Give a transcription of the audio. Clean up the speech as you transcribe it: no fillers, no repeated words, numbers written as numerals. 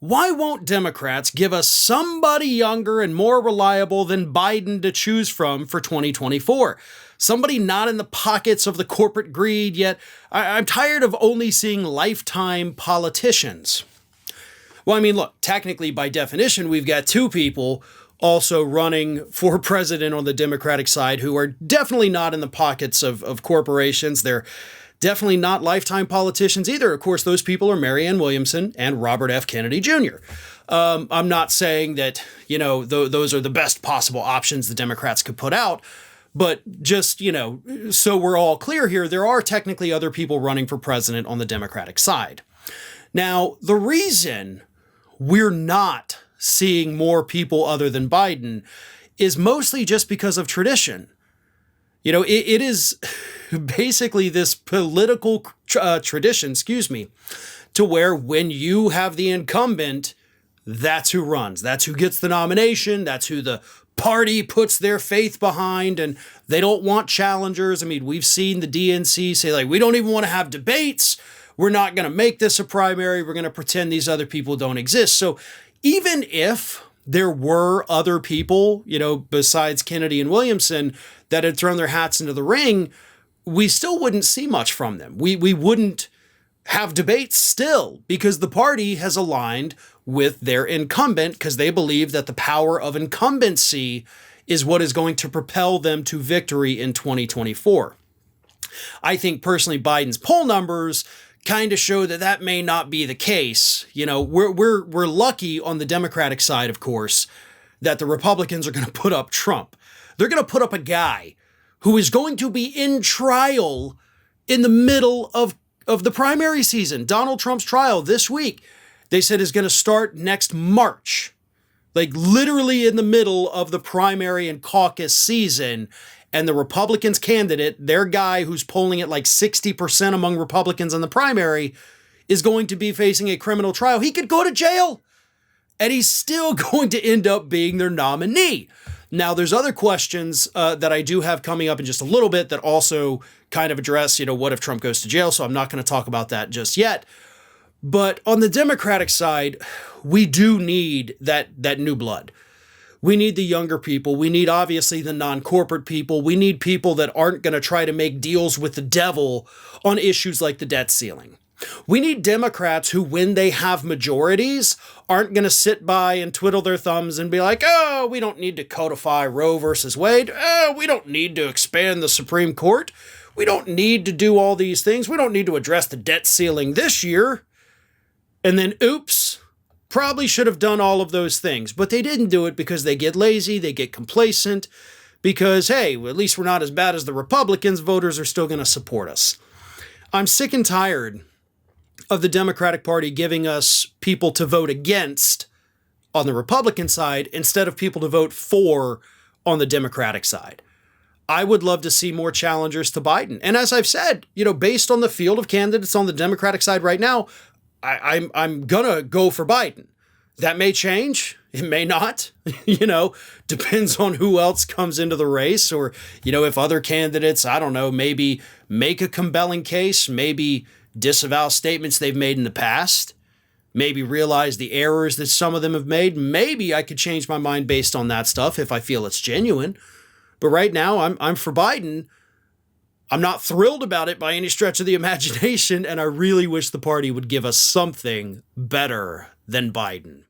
Why won't Democrats give us somebody younger and more reliable than Biden to choose from for 2024? Somebody not in the pockets of the corporate greed, yet I'm tired of only seeing lifetime politicians. Well, I mean, look, technically, by definition, we've got two people also running for president on the Democratic side who are definitely not in the pockets of corporations. They're definitely not lifetime politicians either. Of course, those people are Marianne Williamson and Robert F. Kennedy Jr. I'm not saying that, those are the best possible options the Democrats could put out. But just, so we're all clear here, there are technically other people running for president on the Democratic side. Now, the reason we're not seeing more people other than Biden is mostly just because of tradition. It is basically this political tradition, to where when you have the incumbent, that's who runs. That's who gets the nomination. That's who the party puts their faith behind, and they don't want challengers. I mean, we've seen the DNC say, we don't even want to have debates. We're not going to make this a primary. We're going to pretend these other people don't exist. So even if there were other people, besides Kennedy and Williamson that had thrown their hats into the ring, we still wouldn't see much from them. We wouldn't have debates still because the party has aligned with their incumbent because they believe that the power of incumbency is what is going to propel them to victory in 2024. I think personally Biden's poll numbers kind of show that may not be the case. We're lucky on the Democratic side, of course, that the Republicans are going to put up Trump. They're going to put up a guy who is going to be in trial in the middle of the primary season. Donald Trump's trial this week, they said, is going to start next March, literally in the middle of the primary and caucus season. And the Republicans candidate, their guy who's polling at 60% among Republicans in the primary, is going to be facing a criminal trial. He could go to jail, and he's still going to end up being their nominee. Now, there's other questions that I do have coming up in just a little bit that also kind of address, what if Trump goes to jail? So I'm not going to talk about that just yet. But on the Democratic side, we do need that new blood. We need the younger people. We need, obviously, the non-corporate people. We need people that aren't going to try to make deals with the devil on issues like the debt ceiling. We need Democrats who, when they have majorities, aren't going to sit by and twiddle their thumbs and be like, oh, we don't need to codify Roe versus Wade. Oh, we don't need to expand the Supreme Court. We don't need to do all these things. We don't need to address the debt ceiling this year. And then, oops. Probably should have done all of those things, but they didn't do it because they get lazy, they get complacent, because, hey, at least we're not as bad as the Republicans. Voters are still going to support us. I'm sick and tired of the Democratic Party giving us people to vote against on the Republican side instead of people to vote for on the Democratic side. I would love to see more challengers to Biden. And as I've said, based on the field of candidates on the Democratic side right now, I'm gonna go for Biden. That may change. It may not. Depends on who else comes into the race, or if other candidates, I don't know, maybe make a compelling case, maybe disavow statements they've made in the past, maybe realize the errors that some of them have made. Maybe I could change my mind based on that stuff if I feel it's genuine. But right now, I'm for Biden. I'm not thrilled about it by any stretch of the imagination, and I really wish the party would give us something better than Biden.